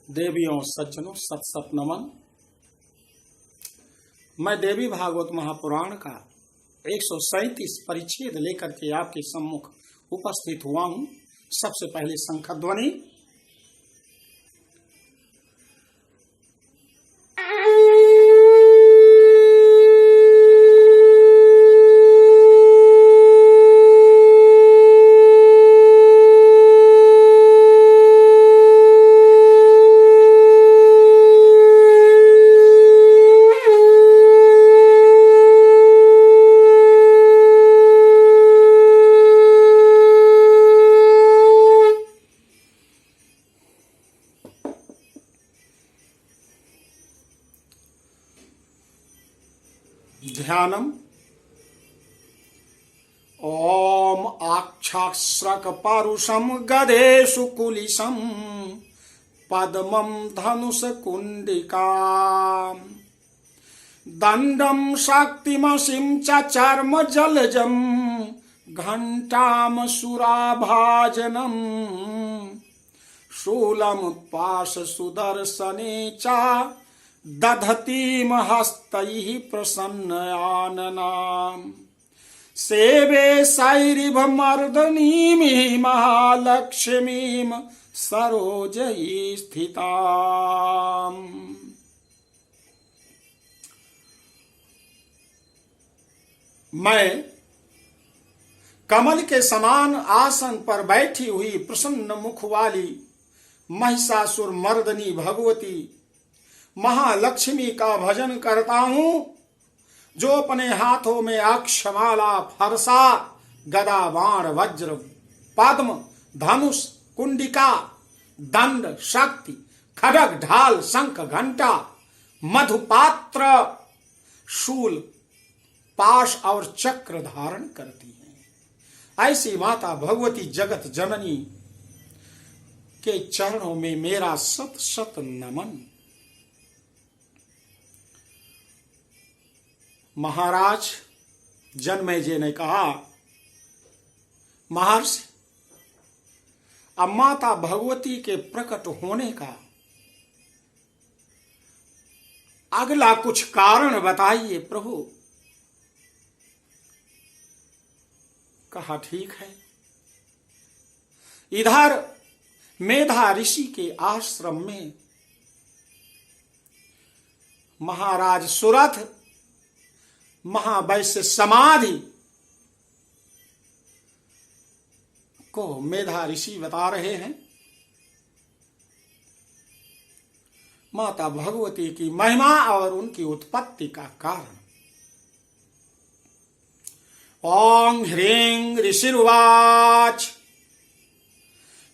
देवियों सज्जनों सत सत नमन। मैं देवी भागवत महापुराण का 137 परिच्छेद लेकर के आपके सम्मुख उपस्थित हुआ हूं। सबसे पहले शंख ध्वनि। ध्यानम। ओम आक्षास्रक पारुषम गदेशु कुलिशम पद्मम धनुष कुंडिका दंडम शक्तिमसिं च चर्म जलजम घंटाम सुराभाजनम शूलम पाश सुदर्शने च दधतीम हस्तैः प्रसन्नयाननाम् सेवे सैरिभ मर्दनीमिः महालक्ष्मीम् सरोजयी स्थिताम्। मैं कमल के समान आसन पर बैठी हुई प्रसन्न मुख वाली महिषासुर मर्दनी भगवती महालक्ष्मी का भजन करता हूं, जो अपने हाथों में अक्षमाला, फरसा, गदा, बाण, वज्र, पद्म, धनुष, कुंडिका, दंड, शक्ति, खड्ग, ढाल, शंख, घंटा, मधुपात्र, शूल, पाश और चक्र धारण करती हैं। ऐसी माता भगवती जगत जननी के चरणों में मेरा सत सत नमन। महाराज जन्मेजय ने कहा, महर्षि, अब माता भगवती के प्रकट होने का अगला कुछ कारण बताइए प्रभु। कहा, ठीक है। इधर मेधा ऋषि के आश्रम में महाराज सुरथ महावैश्य समाधि को मेधा ऋषि बता रहे हैं माता भगवती की महिमा और उनकी उत्पत्ति का कारण। ओं ह्रीं ऋषिर्वाच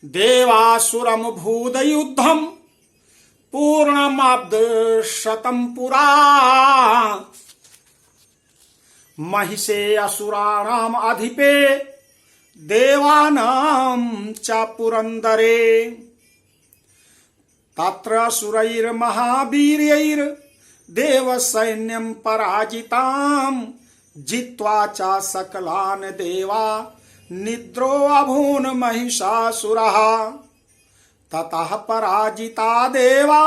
देवासुरम भूदयुद्धम पूर्णमाब्द शतम पुरा महिषे असुराणाम अधिपे देवानां च पुरंदरे तत्र असुरैर्महावीर्यैर् देवसैन्यं पराजितां जित्वा च सकलान् देवा निद्रो अभून् महिषासुरः ततः पराजिता देवा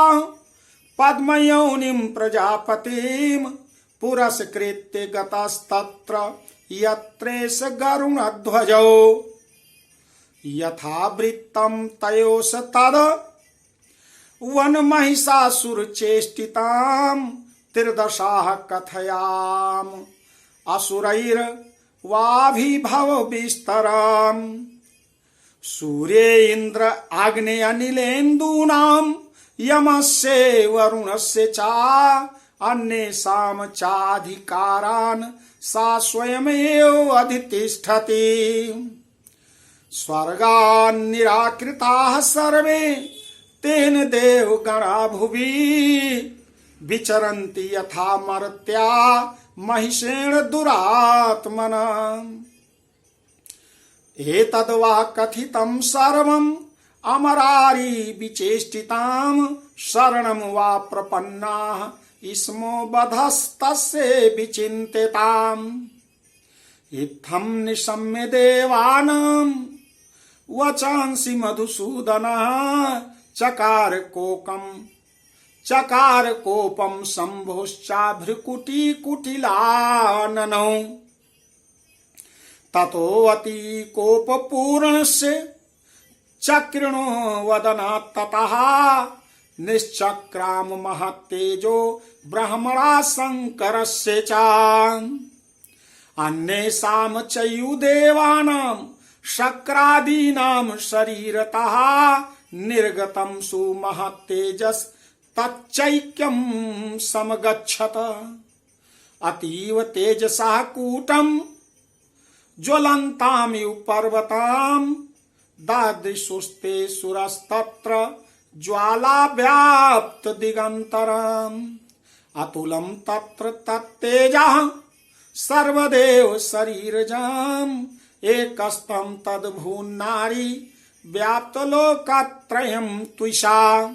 पद्मयोनिं प्रजापतिम् पुरस्कृत्य गतस्तत्र यत्रेष गरुणध्वजो यथावृत्तं तयोस तद वनमहिषासुरचेष्टितां त्रिदशाः कथयाम असुरैर्वाभिभवविस्तराम् सूर्ये इन्द्र आग्नेय अनिलेन्दूनां यमस्य वरुणस्य च अन्येषां चाधिकारान् सा स्वयमेव अधितिष्ठति स्वर्गान् निराकृताः सर्वे तेन देवगणा भुवि विचरन्ति यथा मर्त्या महिषेण दुरात्मना एतद्वा कथितं सर्वम् अमरारी विचेष्टितां शरणं वा प्रपन्नाः इस्मो बधस्तस्य विचिन्तिताम् इत्थं निशम्य देवानां वचांसि मधुसूदनः चकार कोपम शंभुश्चाभ्रकुटी कुटिलाननौ ततोऽति कोपपूर्णस्य चक्रिणो वदना ततः निश्चक्राम महत्तेजो ब्रह्मणा शंकरस्य च अन्येषां चैयुदेवानां शक्रादीनां शरीरतः निर्गतं सुमहत्तेजस् तच्चैक्यं समगच्छत अतीव तेजसा कूटं ज्वलन्तामिव पर्वतां दादृशुस्ते सुरस्तत्र ज्वालाव्याप्त दिगंतरम् अतुलं तत्र तत्तेजः सर्वदेव शरीरजाम् एकस्तं तद्भून्नारी व्याप्तलोकत्रयं त्विषा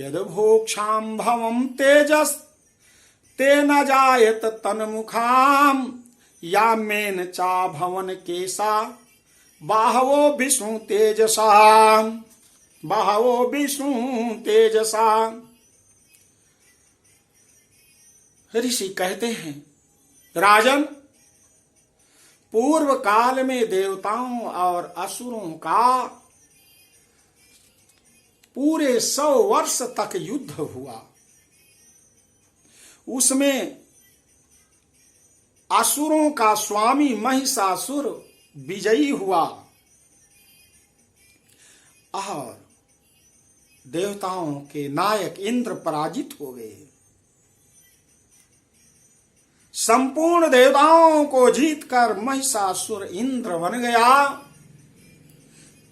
यद्भोक्षाम्भवं तेजस्तेन जायत तन्मुखाम् यामेन चाभवन केशा बाहवो विष्णु तेजसा। ऋषि कहते हैं, राजन, पूर्व काल में देवताओं और असुरों का पूरे 100 वर्ष तक युद्ध हुआ। उसमें असुरों का स्वामी महिषासुर विजयी हुआ और देवताओं के नायक इंद्र पराजित हो गए। संपूर्ण देवताओं को जीतकर महिषासुर इंद्र बन गया।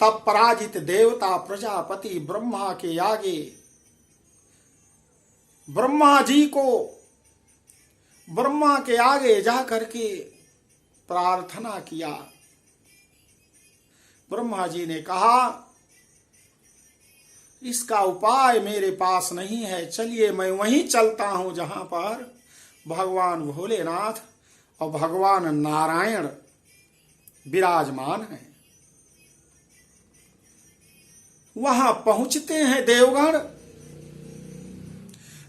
तब पराजित देवता प्रजापति ब्रह्मा के आगे ब्रह्मा के आगे जाकर के प्रार्थना किया। ब्रह्मा जी ने कहा, इसका उपाय मेरे पास नहीं है, चलिए मैं वहीं चलता हूं जहां पर भगवान भोलेनाथ और भगवान नारायण विराजमान हैं। वहां पहुंचते हैं देवगण।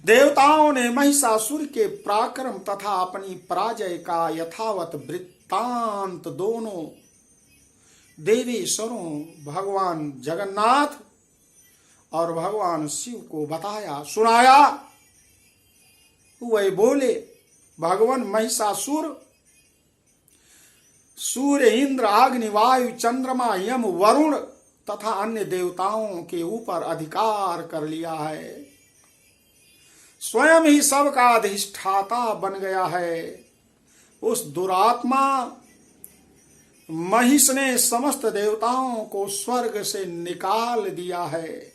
देवताओं ने महिषासुर के पराक्रम तथा अपनी पराजय का यथावत वृत्तांत दोनों देवेश्वरों भगवान जगन्नाथ और भगवान शिव को बताया, सुनाया। वही बोले, भगवान महिषासुर सूर्य, इंद्र, अग्नि, वायु, चंद्रमा, यम, वरुण तथा अन्य देवताओं के ऊपर अधिकार कर लिया है। स्वयं ही सबका अधिष्ठाता बन गया है। उस दुरात्मा महिष ने समस्त देवताओं को स्वर्ग से निकाल दिया है।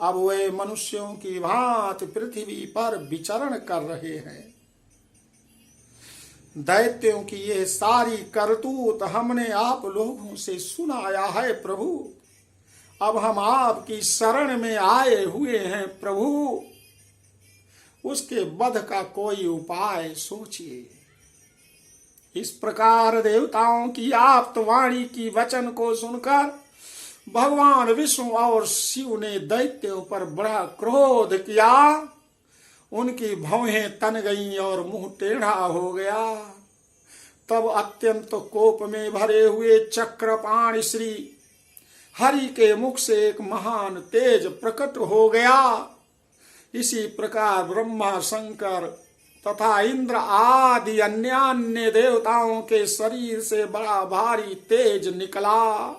अब वे मनुष्यों की भांति पृथ्वी पर विचरण कर रहे हैं। दैत्यों की ये सारी करतूत हमने आप लोगों से सुनाया है प्रभु। अब हम आपकी शरण में आए हुए हैं प्रभु। उसके वध का कोई उपाय सोचिए। इस प्रकार देवताओं की आप्त वाणी की वचन को सुनकर भगवान विष्णु और शिव ने दैत्यों पर बड़ा क्रोध किया। उनकी भौहें तन गईं और मुंह टेढ़ा हो गया। तब अत्यंत कोप में भरे हुए चक्रपाणि श्री हरि के मुख से एक महान तेज प्रकट हो गया। इसी प्रकार ब्रह्मा, शंकर तथा इंद्र आदि अन्य देवताओं के शरीर से बड़ा भारी तेज निकला।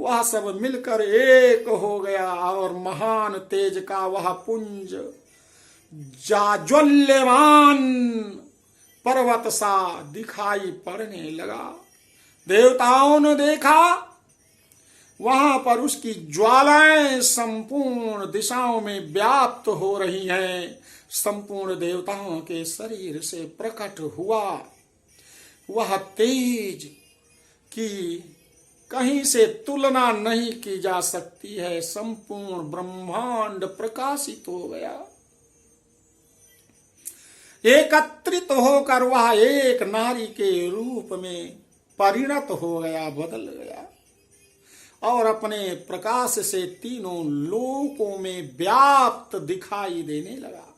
वह सब मिलकर एक हो गया और महान तेज का वह पुंज जाज्वल्यमान पर्वत सा दिखाई पड़ने लगा। देवताओं ने देखा, वहां पर उसकी ज्वालाएं संपूर्ण दिशाओं में व्याप्त हो रही हैं। संपूर्ण देवताओं के शरीर से प्रकट हुआ वह तेज की कहीं से तुलना नहीं की जा सकती है। संपूर्ण ब्रह्मांड प्रकाशित हो गया। एकत्रित होकर वह एक नारी के रूप में परिणत हो गया, बदल गया और अपने प्रकाश से तीनों लोकों में व्याप्त दिखाई देने लगा।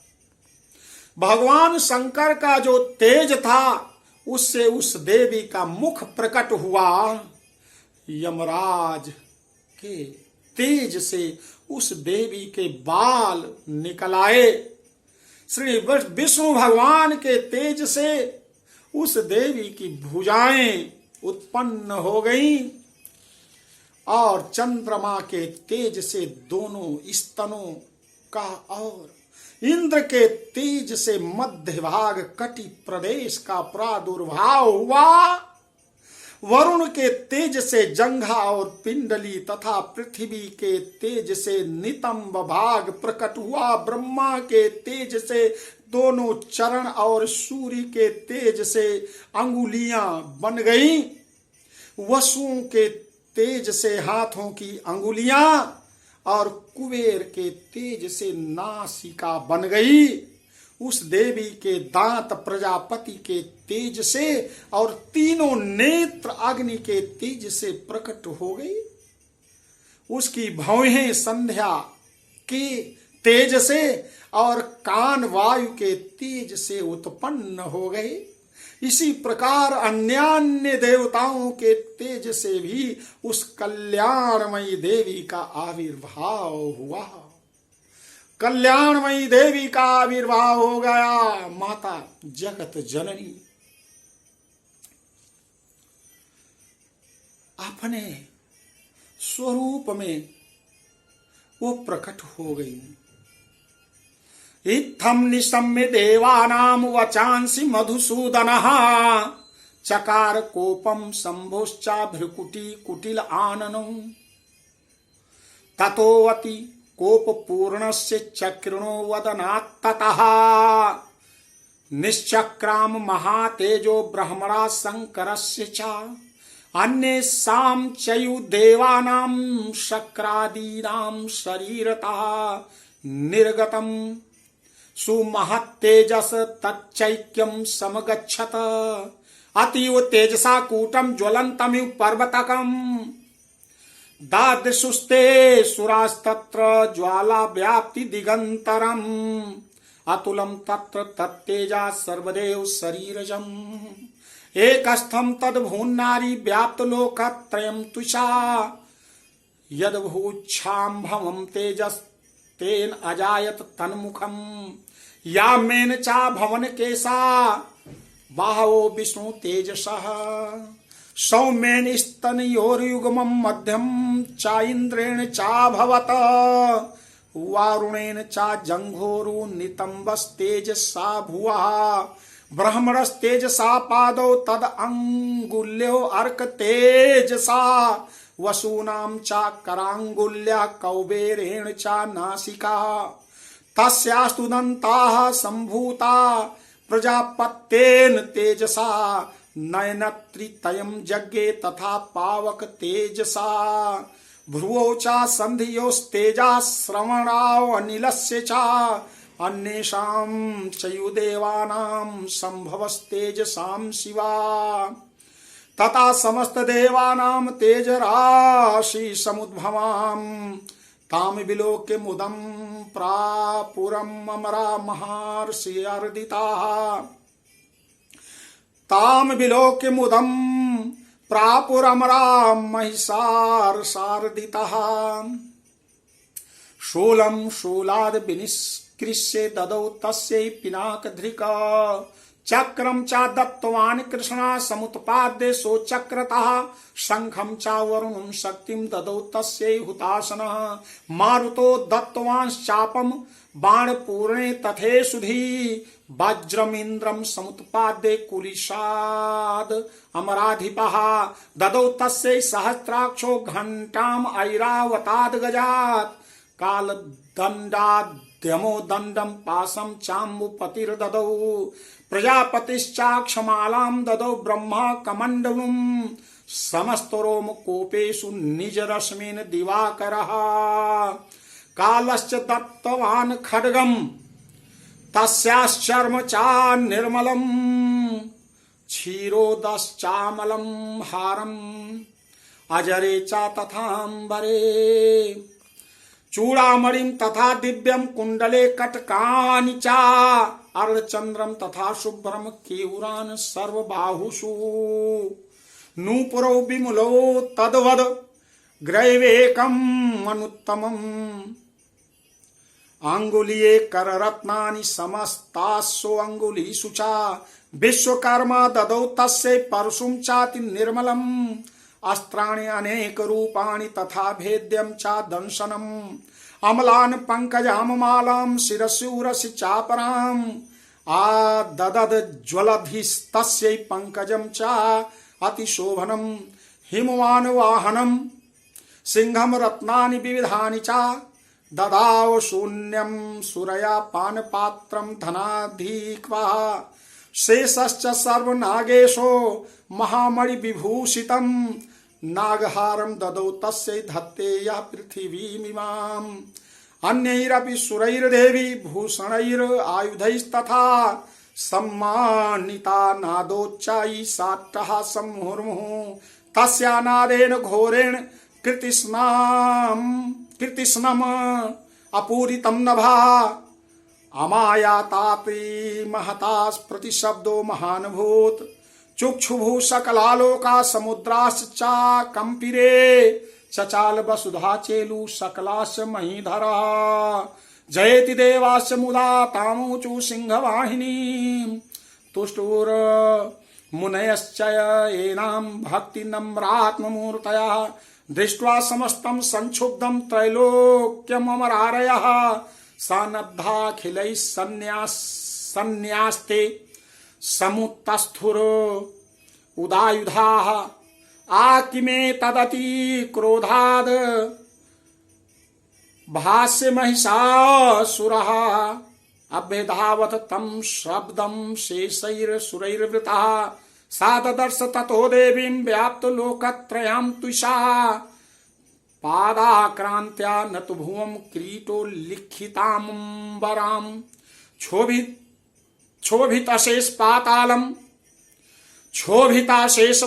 भगवान शंकर का जो तेज था उससे उस देवी का मुख प्रकट हुआ। यमराज के तेज से उस देवी के बाल निकल आए। श्री विष्णु भगवान के तेज से उस देवी की भुजाएं उत्पन्न हो गईं और चंद्रमा के तेज से दोनों स्तनों का और इंद्र के तेज से मध्य भाग कटि प्रदेश का प्रादुर्भाव हुआ। वरुण के तेज से जंघा और पिंडली तथा पृथ्वी के तेज से नितंब भाग प्रकट हुआ। ब्रह्मा के तेज से दोनों चरण और सूर्य के तेज से अंगुलियां बन गईं। वसुओं के तेज से हाथों की अंगुलियां और कुबेर के तेज से नासिका बन गई। उस देवी के दांत प्रजापति के तेज से और तीनों नेत्र अग्नि के तेज से प्रकट हो गई। उसकी भौहें संध्या के तेज से और कान वायु के तेज से उत्पन्न हो गए। इसी प्रकार अन्यान्य देवताओं के तेज से भी उस कल्याणमयी देवी का आविर्भाव हुआ। कल्याणमयी देवी का आविर्भाव हो गया। माता जगत जननी अपने स्वरूप में वो प्रकट हो गई। इत्थम निशम्य देवानां वचांसि मधुसूदनः चकार कोपम शंभुश्चा भ्रुकुटी कुटिल आननं ततोऽति कोप पूर्णस्य चक्रणो वदनात्ततः निश्चक्राम महातेजो ब्रह्मणा शंकरस्य च अन्येषां चयु देवानां शक्रादीनां शरीरतः निर्गतम् सुमहत्तेजस तच्चैक्यं समगच्छत अतीव तेजसा कूटं ज्वलन्तमिव पर्वतकम् दादृशुस्ते सुरास्तत्र ज्वाला व्याप्ति दिगंतरम् अतुलं तत्र तत्तेजा सर्वदेव शरीरजम् एकस्थं तद्भून्नारी व्याप्त लोकत्रयं तुषा यद्भूच्छाम्भवं तेजस् तेन अजायत तन्मुखम् या मेन चा भवन केसा बाहो विष्णु तेजसः सौम्येन स्तनयोर्युग्मं मध्यम चा इंद्रेण चा भवत वारुणेन चा जंघोरु नितंबस्तेजसा भुवः ब्रह्मणस्तेजसा पादौ तद अंगुल्यो अर्क तेजसा वसूनां चा करांगुल्या कौबेरेण चा नासिका तस्यास्तु दन्ताः सम्भूता प्रजापत्येन तेजसा नयनत्रितयं जज्ञे तथा पावक तेजसा भ्रुवौ चा सन्धियोस्तेजा श्रवणाव अनिलस्य चा अन्येषां चयुदेवानां सम्भवस्तेजसां शिवा तथा समस्त देवानां तेज राशि समुद्भवाम ताम विलोक्य मुदम प्रापुरम अमरा महर्षि अर्दिता ताम विलोक्य मुदम प्रापुरमरा महिषार सार्दिता शूलं शूलाद विनिष्कृष्य ददौ तस्यै पिनाकधृका चक्रम चा दत्तवान् कृष्णा समुत्पाद्य सो चक्रतः शंखम चा वरुणं शक्तिं ददौ तस्यै हुतासनः मारुतो दत्तवांश्चापं बाणपूर्णे तथे सुधी वज्रमिन्द्रं समुत्पाद्य कुलिशाद अमराधिपः ददौ तस्यै सहस्राक्षो घंटाम् ऐरावताद् गजात् कालदण्डाद्यमो दण्डं पाशं चाम्बुपतिर्ददौ प्रजापतिश्चाक्षमालां ददौ ब्रह्मा कमण्डलुम् समस्तरोम कोपेषु निजरश्मिन् दिवाकरः कालश्च दत्तवान् खड्गम् तस्याश्चर्म चा निर्मलम् क्षीरोदश्चामलं हारम् अजरे चा तथांबरे चूड़ामणिं तथा दिव्यं कुंडले कटकानि चा अर्धचंद्रम तथा शुभ्रम केयूरान सर्वबाहुषु नूपुरो विमुलो तद्वद ग्रैवेकम् अनुत्तमम् अंगुलीये कररत्नानि समस्तासु अंगुलीषु च विश्वकर्मा ददौ तस्यै परशुं चाति निर्मलम् अस्त्राणि अनेक रूपाणि तथा भेद्यं च दंशनम् अमलान् पंकजाममालां शिरस्यूरसि चापराम् आददद ज्वलधिस्तस्यै पंकजं च अतिशोभनम् हिमवान् वाहनम् सिंहं रत्नानि विविधानि च ददाव शून्यं सुरया पानपात्रं धनाधिक्वः शेषश्च सर्वनागेशो महामणि विभूषितं नागहारं ददौ तस्यै धत्तेयः पृथिवीमिमाम् अन्यैरपि सुरैर्देवी भूषणैरायुधैस्तथा सम्मानिता नादोच्चायी साट्टः सम्मुहुर्मुहुः तस्यानादेन घोरेण कृतिस्नम अपूरितं नभा अमायातापि महता प्रतिशब्दो महानुभूत चुक्षुभु सकलालोका समुद्राश्च कंपिरे चचाल वसुधा चेलु सकलाश्च महीधरा जयति देवाश्च मुदा तामुचु सिंहवाहिनी तुष्टुर मुनयश्च येनां भक्ति नम्रात्ममूर्तयः दृष्ट्वा समस्तं संक्षुब्धं त्रैलोक्यममरारयः सानद्धाखिलैः सन्न्यास्ते समुत्तस्थुर उदायुधाः आकिमे तदति क्रोधाद् भाष्य महिषासुरः अभ्यधावत तं शब्दं शेषैर्सुरैर्वृतः सा ददर्श ततो देवीं व्याप्तलोकत्रयं तुषा पादाक्रान्त्या नतु भुवं किरीटो लिखिताम्बरां क्षोभिताशेष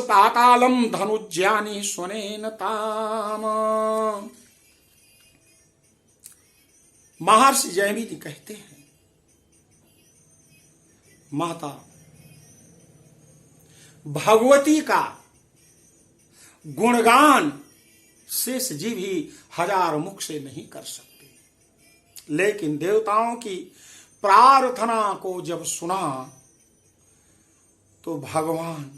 पातालं धनुज्यानि स्वनेन ताम। महर्षि जयमिनी कहते हैं, माता भगवती का गुणगान शेष जीव ही हजार मुख से नहीं कर सकते, लेकिन देवताओं की प्रार्थना को जब सुना तो भगवान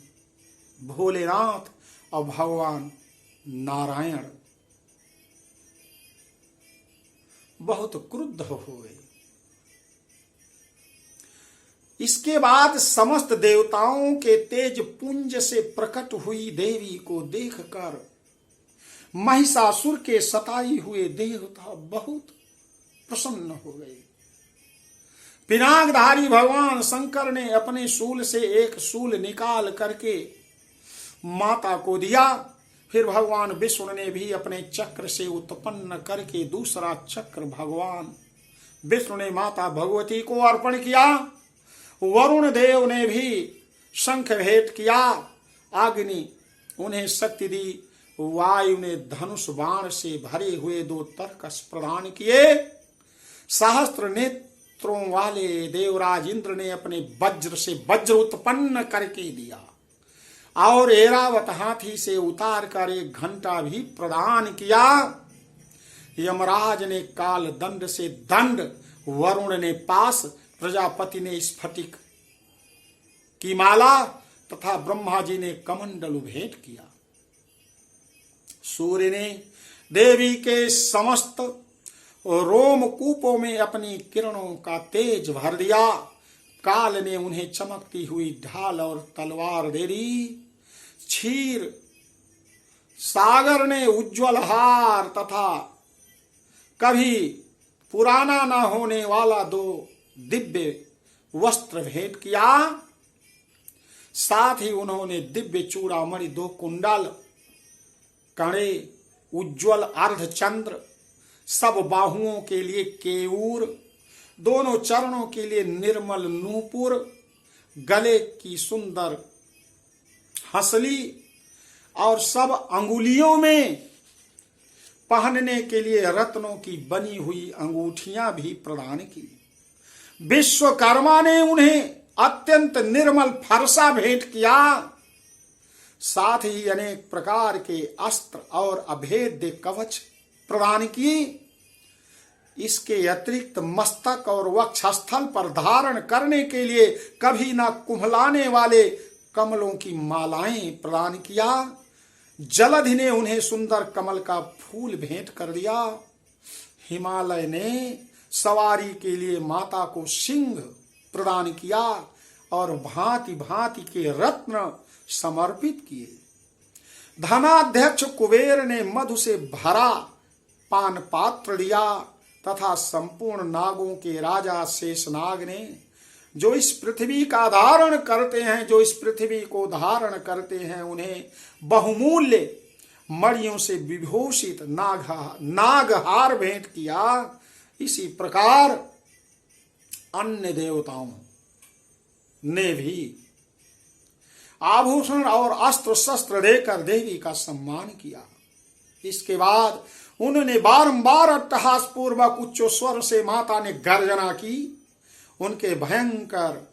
भोलेनाथ और भगवान नारायण बहुत क्रुद्ध हुए। इसके बाद समस्त देवताओं के तेज पुंज से प्रकट हुई देवी को देखकर महिषासुर के सताई हुए देवता बहुत प्रसन्न हो गए। पिनाकधारी भगवान शंकर ने अपने शूल से एक शूल निकाल करके माता को दिया। फिर भगवान विष्णु ने भी अपने चक्र से उत्पन्न करके दूसरा चक्र भगवान विष्णु ने माता भगवती को अर्पण किया। वरुण देव ने भी शंख भेंट किया, अग्नि उन्हें शक्ति दी, वायु ने धनुष बाण से भरे हुए 2 तरकस प्रदान किए। सहस्त्र नेत्रों वाले देवराज इंद्र ने अपने वज्र से वज्र उत्पन्न करके दिया और ऐरावत हाथी से उतार कर 1 घंटा भी प्रदान किया। यमराज ने काल दंड से दंड, वरुण ने पास, प्रजापति ने स्फटिक की माला तथा ब्रह्मा जी ने कमंडलु भेंट किया। सूर्य ने देवी के समस्त रोमकूपों में अपनी किरणों का तेज भर दिया। काल ने उन्हें चमकती हुई ढाल और तलवार दे दी। क्षीर सागर ने उज्ज्वल हार तथा कभी पुराना न होने वाला 2 दिव्य वस्त्र भेंट किया। साथ ही उन्होंने दिव्य चूड़ामणि, 2 कुंडल, कणे, उज्ज्वल अर्धचंद्र, सब बाहुओं के लिए केयूर, दोनों चरणों के लिए निर्मल नूपुर, गले की सुंदर हंसली, और सब अंगुलियों में पहनने के लिए रत्नों की बनी हुई अंगूठियां भी प्रदान की। विश्वकर्मा ने उन्हें अत्यंत निर्मल फरसा भेंट किया, साथ ही अनेक प्रकार के अस्त्र और अभेद्य कवच प्रदान किए। इसके अतिरिक्त मस्तक और वक्षस्थल पर धारण करने के लिए कभी न कुम्हलाने वाले कमलों की मालाएं प्रदान किया। जलधि ने उन्हें सुंदर कमल का फूल भेंट कर दिया। हिमालय ने सवारी के लिए माता को सिंह प्रदान किया और भांति भांति के रत्न समर्पित किए। धनाध्यक्ष कुबेर ने मधु से भरा पान पात्र दिया तथा संपूर्ण नागों के राजा शेषनाग ने जो इस पृथ्वी का धारण करते हैं, जो इस पृथ्वी को धारण करते हैं, उन्हें बहुमूल्य मणियों से विभूषित नागहार भेंट किया। इसी प्रकार अन्य देवताओं ने भी आभूषण और अस्त्र शस्त्र देकर देवी का सम्मान किया। इसके बाद उन्होंने बारंबार अट्टहास पूर्वक उच्च स्वर से माता ने गर्जना की। उनके भयंकर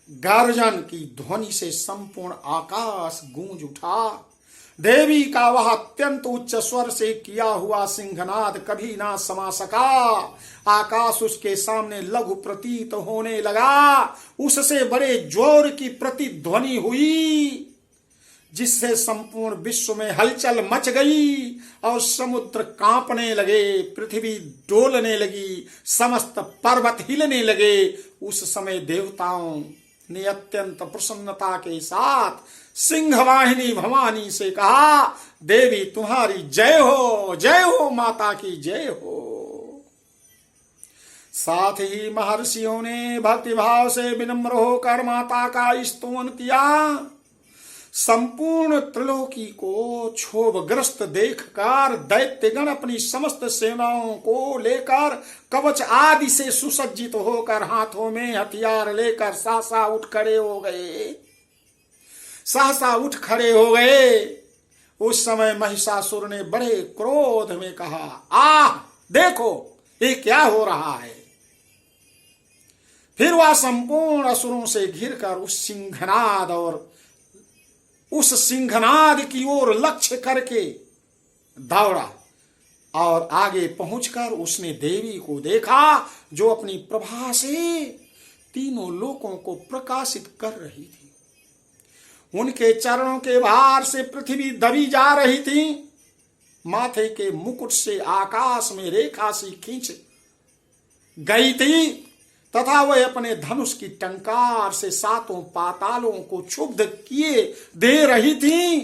गर्जन की ध्वनि से संपूर्ण आकाश गूंज उठा। देवी का वह अत्यंत उच्च स्वर से किया हुआ सिंहनाद कभी ना समा सका। आकाश उसके सामने लघु प्रतीत होने लगा। उससे बड़े जोर की प्रतिध्वनि हुई जिससे संपूर्ण विश्व में हलचल मच गई और समुद्र कांपने लगे, पृथ्वी डोलने लगी, समस्त पर्वत हिलने लगे। उस समय देवताओं ने अत्यंत प्रसन्नता के साथ सिंहवाहिनी भवानी से कहा, देवी तुम्हारी जय हो, जय हो, माता की जय हो। साथ ही महर्षियों ने भक्तिभाव से विनम्र होकर माता का स्तुति किया। संपूर्ण त्रिलोकी को क्षोभग्रस्त देखकर दैत्यगण अपनी समस्त सेनाओं को लेकर कवच आदि से सुसज्जित होकर हाथों में हथियार लेकर सहसा उठ खड़े हो गए। उस समय महिषासुर ने बड़े क्रोध में कहा, आह देखो ये क्या हो रहा है। फिर वह संपूर्ण असुरों से घिरकर उस सिंहनाद की ओर लक्ष्य करके दौड़ा और आगे पहुंचकर उसने देवी को देखा जो अपनी प्रभा से तीनों लोकों को प्रकाशित कर रही थी। उनके चरणों के भार से पृथ्वी दबी जा रही थी। माथे के मुकुट से आकाश में रेखा सी खींच गई थी तथा वह अपने धनुष की टंकार से सातों पातालों को क्षुब्ध किए दे रही थी।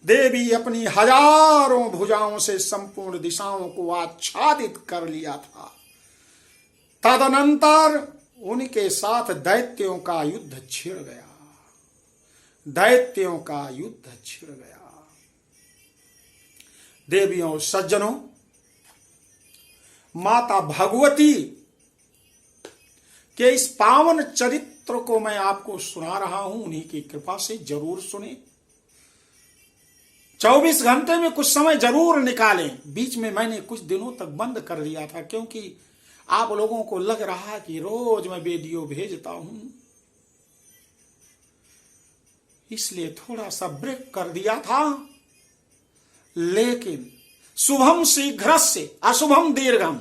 देवी अपनी हजारों भुजाओं से संपूर्ण दिशाओं को आच्छादित कर लिया था। तदनंतर उनके साथ दैत्यों का युद्ध छिड़ गया। देवियों सज्जनों, माता भगवती कि इस पावन चरित्र को मैं आपको सुना रहा हूं, उन्हीं की कृपा से जरूर सुने। 24 घंटे में कुछ समय जरूर निकालें। बीच में मैंने कुछ दिनों तक बंद कर दिया था क्योंकि आप लोगों को लग रहा कि रोज मैं वीडियो भेजता हूं, इसलिए थोड़ा सा ब्रेक कर दिया था। लेकिन शुभम शीघ्रस्य अशुभम दीर्घम,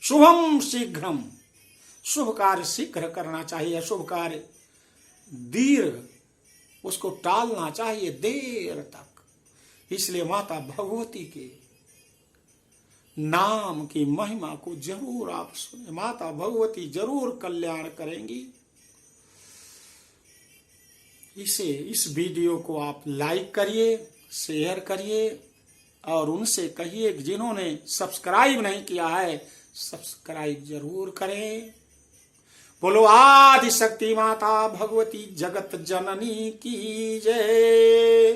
शुभम शीघ्रम, शुभ कार्य शीघ्र करना चाहिए, अशुभ कार्य दीर्घ उसको टालना चाहिए देर तक। इसलिए माता भगवती के नाम की महिमा को जरूर आप सुने। माता भगवती जरूर कल्याण करेंगी। इस वीडियो को आप लाइक करिए, शेयर करिए और उनसे कहिए कि जिन्होंने सब्सक्राइब नहीं किया है सब्सक्राइब जरूर करें। बोलो आदि शक्ति माता भगवती जगत जननी की जय।